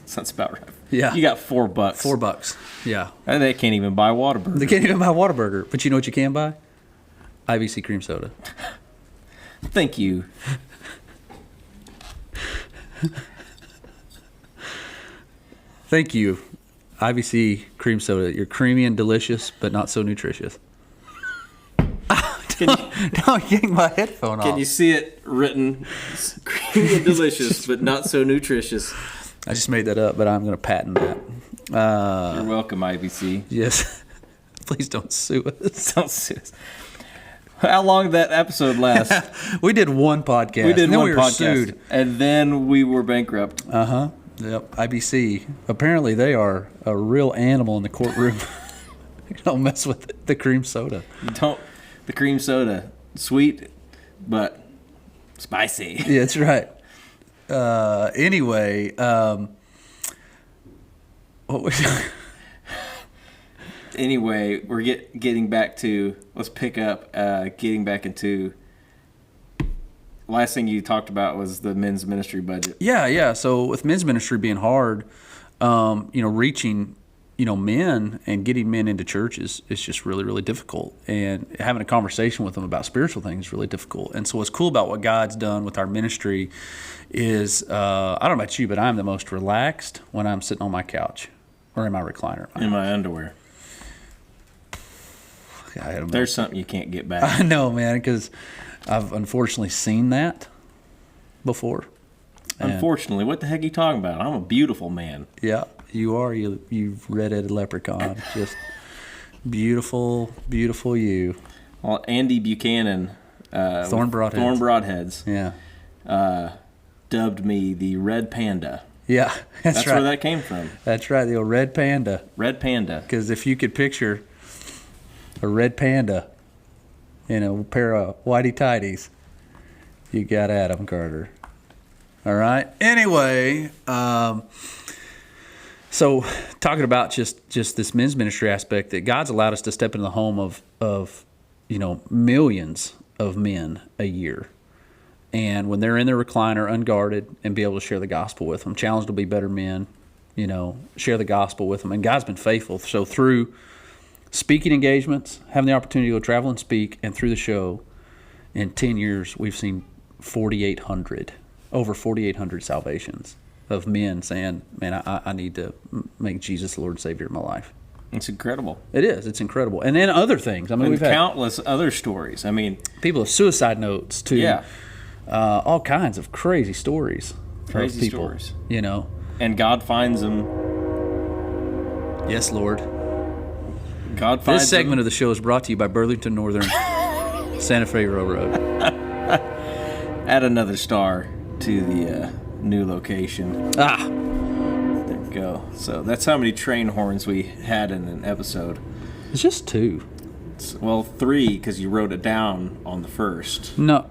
Sounds about right. Yeah. You got $4. $4. Yeah. And they can't even buy Whataburger. They can't even buy Whataburger. But you know what you can buy? IBC cream soda. Thank you. Thank you, IBC cream soda. You're creamy and delicious, but not so nutritious. Don't yank my headphone off. Can you see it written? Creamy and delicious, but not so nutritious. I just made that up, but I'm going to patent that. You're welcome, IBC. Yes. Please don't sue us. Don't sue us. How long did that episode last? We did one podcast. We did and then one we were podcast, sued. and then we were bankrupt. Yep. IBC. Apparently, they are a real animal in the courtroom. Don't mess with the cream soda. Don't. The cream soda, sweet, but spicy. Yeah, that's right. Anyway, What was Anyway, we're getting back to, let's pick up, getting back into, last thing you talked about was the men's ministry budget. Yeah. So with men's ministry being hard, reaching, men and getting men into churches is just really, really difficult. And having a conversation with them about spiritual things is really difficult. And so what's cool about what God's done with our ministry is, I don't know about you, but I'm the most relaxed when I'm sitting on my couch or in my recliner. In my underwear. There's something you can't get back. I know, man, because I've unfortunately seen that before. Unfortunately, what the heck are you talking about? I'm a beautiful man. Yeah, you are. You've red-headed leprechaun. Just beautiful, beautiful you. Well, Andy Buchanan, Thorn Broadheads, yeah, dubbed me the Red Panda. Yeah, that's right. Where that came from. That's right, the old red panda. Red Panda. Because if you could picture a red panda in a pair of whitey tighties, you got Adam Carter. All right. Anyway, so talking about just this men's ministry aspect, that God's allowed us to step into the home of millions of men a year. And when they're in their recliner, unguarded, and be able to share the gospel with them, challenged to be better men, share the gospel with them. And God's been faithful. So through speaking engagements, having the opportunity to go travel and speak, and through the show, in 10 years, we've seen over 4,800 salvations of men saying, man, I need to make Jesus the Lord and Savior of my life. It's incredible. It is. It's incredible. And then other things. I mean, and we've had countless other stories. I mean, people with suicide notes to all kinds of crazy stories. Crazy of people, stories. And God finds them. Yes, Lord. God finds This segment of the show is brought to you by Burlington Northern Santa Fe Railroad. Add another star to the new location. There we go. So that's how many train horns we had in an episode. It's just 2. Well, 3 because you wrote it down on the first. No,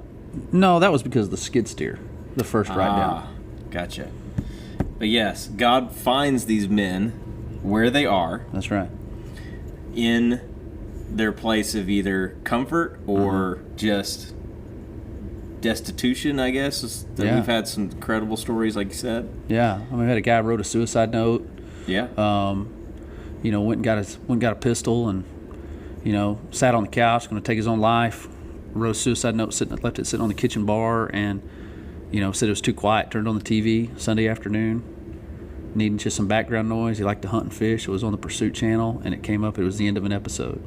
that was because of the skid steer, the first ride down. Gotcha. But yes, God finds these men where they are. That's right. In their place of either comfort or just destitution, I guess. We've had some incredible stories, like you said. Yeah, I mean, we had a guy who wrote a suicide note. Yeah. Went and got a pistol, and sat on the couch, going to take his own life. Wrote a suicide note, left it sitting on the kitchen bar, and said it was too quiet. Turned on the TV Sunday afternoon, needing just some background noise. He liked to hunt and fish. It was on the Pursuit channel, and it came up. It was the end of an episode,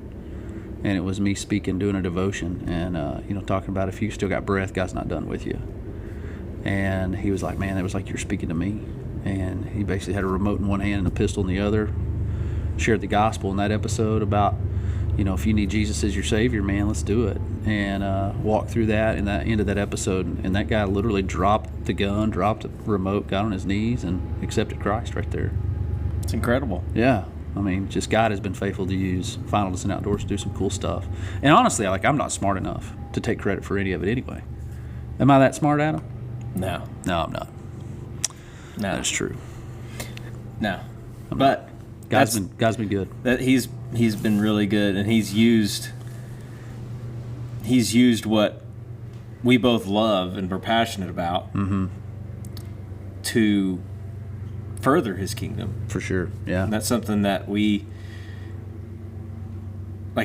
and it was me speaking, doing a devotion, and talking about if you still got breath, God's not done with you. And he was like, man, that was like you're speaking to me. And he basically had a remote in one hand and a pistol in the other. Shared the gospel in that episode about, if you need Jesus as your Savior, man, let's do it. And walked through that in that end of that episode. And that guy literally dropped the gun, dropped the remote, got on his knees, and accepted Christ right there. It's incredible. Yeah. I mean, just God has been faithful to use Final Descent Outdoors to do some cool stuff. And honestly, I'm not smart enough to take credit for any of it anyway. Am I that smart, Adam? No. No, I'm not. No. That's true. No. But God's been good. That he's been really good, and he's used what we both love and we're passionate about to further his kingdom. For sure. Yeah. And that's something that we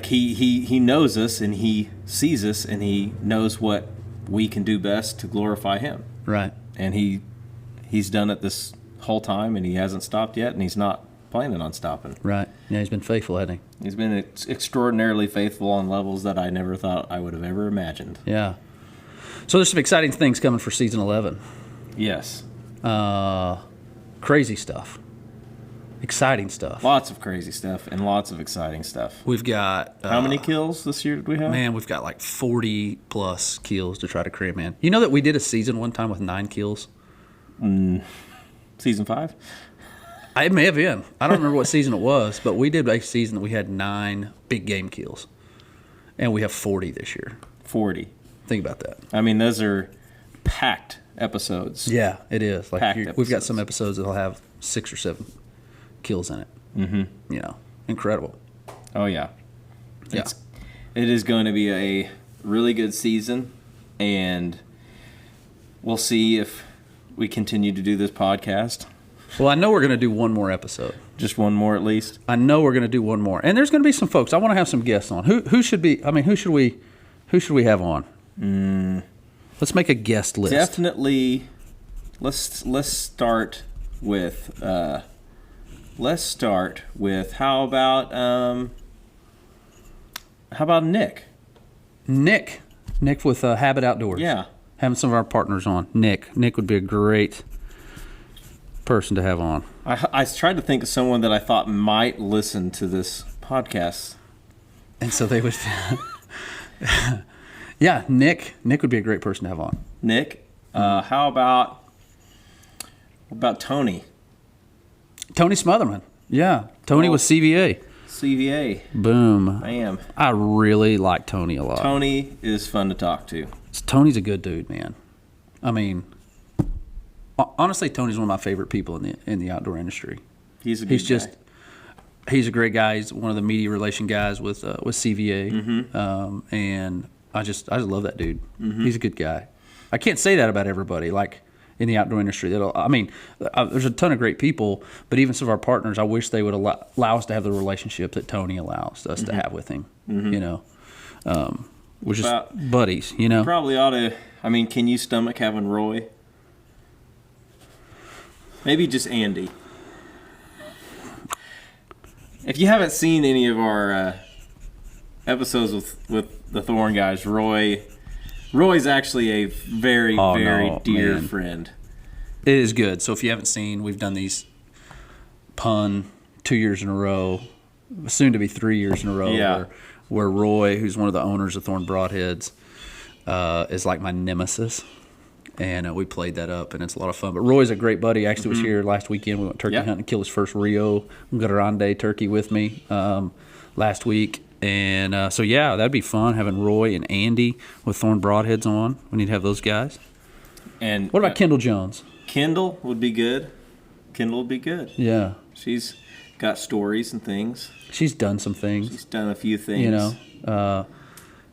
he knows us, and he sees us, and he knows what we can do best to glorify him. Right. And he's done it this whole time, and he hasn't stopped yet, and he's not planning on stopping. Right. Yeah, he's been faithful, hasn't he? He's been extraordinarily faithful on levels that I never thought I would have ever imagined. Yeah. So there's some exciting things coming for season 11. Yes. Crazy stuff. Exciting stuff. Lots of crazy stuff and lots of exciting stuff. We've got... how many kills this year did we have? Man, we've got like 40-plus kills to try to cram in. You know that we did a season one time with 9 kills? Season 5? It may have been. I don't remember what season it was, but we did a season that we had 9 big game kills. And we have 40 this year. 40. Think about that. I mean, those are packed episodes. Yeah, it is. Packed We've got some episodes that'll have 6 or 7 kills in it. Mm-hmm. You know, incredible. Oh yeah. Yeah. It is going to be a really good season, and we'll see if we continue to do this podcast. Well, I know we're going to do one more episode. Just one more at least. I know we're going to do one more, and there's going to be some folks. I want to have some guests on. Who should be? I mean, who should we have on? Let's make a guest list. Definitely. Let's start with. How about Nick? Nick with Habit Outdoors. Yeah. Having some of our partners on. Nick would be a great person to have on. I tried to think of someone that I thought might listen to this podcast. And so they would. Yeah, Nick would be a great person to have on. Nick. How about Tony? Tony Smotherman. Yeah, Tony with CVA. CVA. Boom. Bam. I really like Tony a lot. Tony is fun to talk to. Tony's a good dude, man. I mean, honestly, Tony's one of my favorite people in the outdoor industry. He's a good guy. He's a great guy. He's one of the media relation guys with CVA, and I just love that dude. He's a good guy. I can't say that about everybody. Like in the outdoor industry, there's a ton of great people, but even some of our partners, I wish they would allow us to have the relationship that Tony allows us to have with him. You know, we're just buddies. You know, probably ought to. I mean, can you stomach having Roy? Maybe just Andy. If you haven't seen any of our episodes with the Thorn guys, Roy's actually a very dear friend. It is good. So if you haven't seen, we've done these 2 years in a row, soon to be 3 years in a row. Yeah. Where Roy, who's one of the owners of Thorn Broadheads, is like my nemesis. And we played that up, and it's a lot of fun. But Roy's a great buddy. Actually was here last weekend. We went turkey hunting, killed his first Rio Grande turkey with me last week. And so, yeah, that'd be fun having Roy and Andy with Thorn Broadheads on. We need to have those guys. And what about Kendall Jones? Kendall would be good. Kendall would be good. Yeah. She's got stories and things. She's done some things. She's done a few things. You know,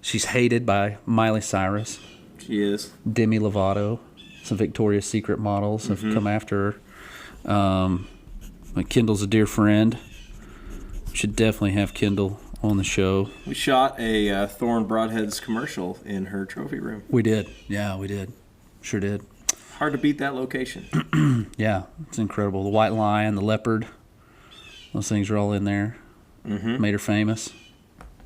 she's hated by Miley Cyrus. She is. Demi Lovato. Some Victoria's Secret models have come after her. Kendall's a dear friend. We should definitely have Kendall on the show. We shot a Thorn Broadheads commercial in her trophy room. We did. Yeah, we did. Sure did. Hard to beat that location. Yeah, it's incredible. The white lion, the leopard, those things are all in there. Made her famous.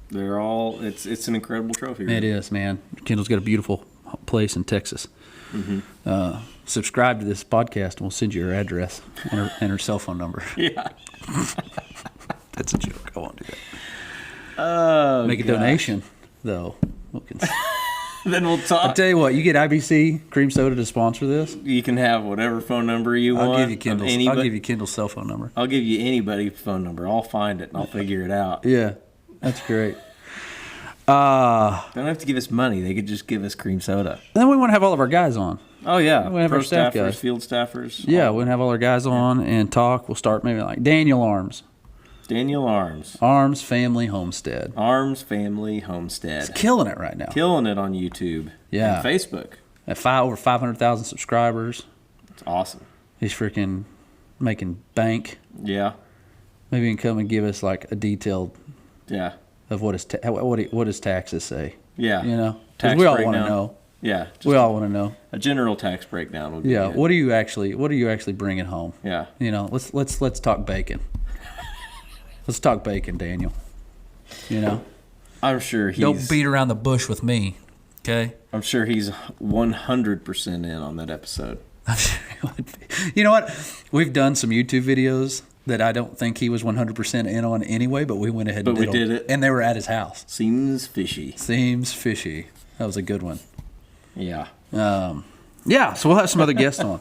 They're all. It's an incredible trophy room. It is, man. Kendall's got a beautiful place in Texas. Subscribe to this podcast, and we'll send you her address and her cell phone number. Yeah. That's a joke. I won't do that. Oh, Make a donation, though. Then we'll talk. I'll tell you what, you get IBC Cream Soda to sponsor this. You can have whatever phone number you want. I'll give you Kendall's cell phone number. I'll give you anybody's phone number. I'll find it and I'll figure it out. Yeah, that's great. They don't have to give us money. They could just give us cream soda. And then we want to have all of our guys on. Oh, yeah. We have Pro our staff staffers, guys. field staffers. Yeah, we'll have all our guys on and talk. We'll start maybe like Daniel Arms. Daniel Arms. Arms Family Homestead. Arms Family Homestead. He's killing it right now. Killing it on YouTube. Yeah. And Facebook. At over 500,000 subscribers. It's awesome. He's freaking making bank. Yeah. Maybe he can come and give us like a detailed of what his taxes say. Yeah. You know? Tax Because we all breakdown. want to know. Yeah. We all want to know. A general tax breakdown would be Yeah. good. What are you actually bringing home? Yeah. You know, let's talk bacon. Let's talk bacon, Daniel. You know? I'm sure he's... Don't beat around the bush with me, okay? I'm sure he's 100% in on that episode. I'm sure he would be. You know what? We've done some YouTube videos that I don't think he was 100% in on anyway, but we went ahead and did it. And they were at his house. Seems fishy. Seems fishy. That was a good one. Yeah. Yeah, so we'll have some other guests on.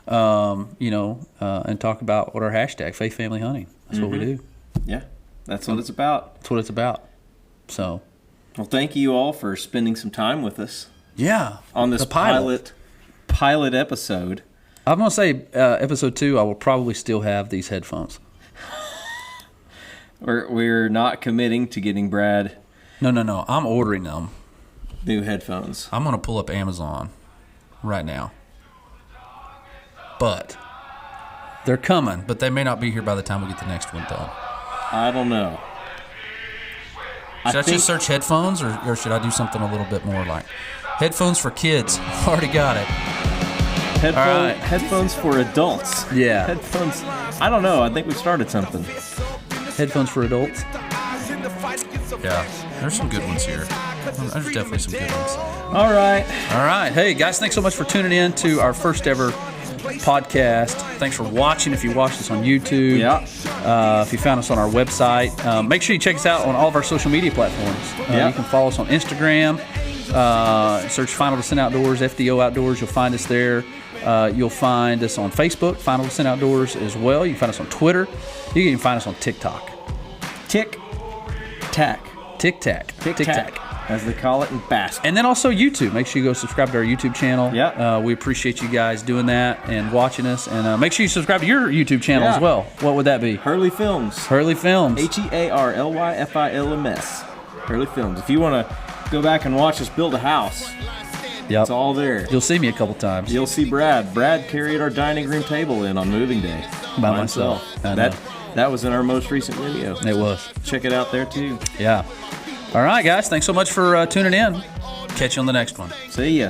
And talk about what our hashtag, Faith Family Hunting. That's what we do. Yeah, that's what it's about. That's what it's about. So, well, thank you all for spending some time with us. Yeah. On this pilot episode. I'm going to say episode 2, I will probably still have these headphones. We're not committing to getting Brad No. I'm ordering them. new headphones. I'm going to pull up Amazon right now. But they're coming, but they may not be here by the time we get the next one done. I don't know. Should I just search headphones, or should I do something a little bit more like headphones for kids? Already got it. Right. Headphones for adults. Yeah. Headphones. I don't know. I think we started something. Headphones for adults? Yeah. There's some good ones here. There's definitely some good ones. All right. All right. Hey, guys, thanks so much for tuning in to our first ever podcast. Thanks for watching if you watched us on YouTube. Yeah. If you found us on our website. Make sure you check us out on all of our social media platforms. You can follow us on Instagram. Search Final Descent Outdoors, FDO Outdoors. You'll find us there. You'll find us on Facebook, Final Descent Outdoors as well. You can find us on Twitter. You can even find us on TikTok. Tic-tac. Tic-tac. Tic-tac, as they call it in basket. And then also YouTube. Make sure you go subscribe to our YouTube channel. Yeah. We appreciate you guys doing that and watching us. And make sure you subscribe to your YouTube channel as well. What would that be? Hurley Films. Hurley Films. HEARLYFILMS. Hurley Films. If you want to go back and watch us build a house, Yep. it's all there. You'll see me a couple times. You'll see Brad. Brad carried our dining room table in on moving day. By myself. I know. That was in our most recent video. It was. Check it out there too. Yeah. All right, guys. Thanks so much for tuning in. Catch you on the next one. See ya.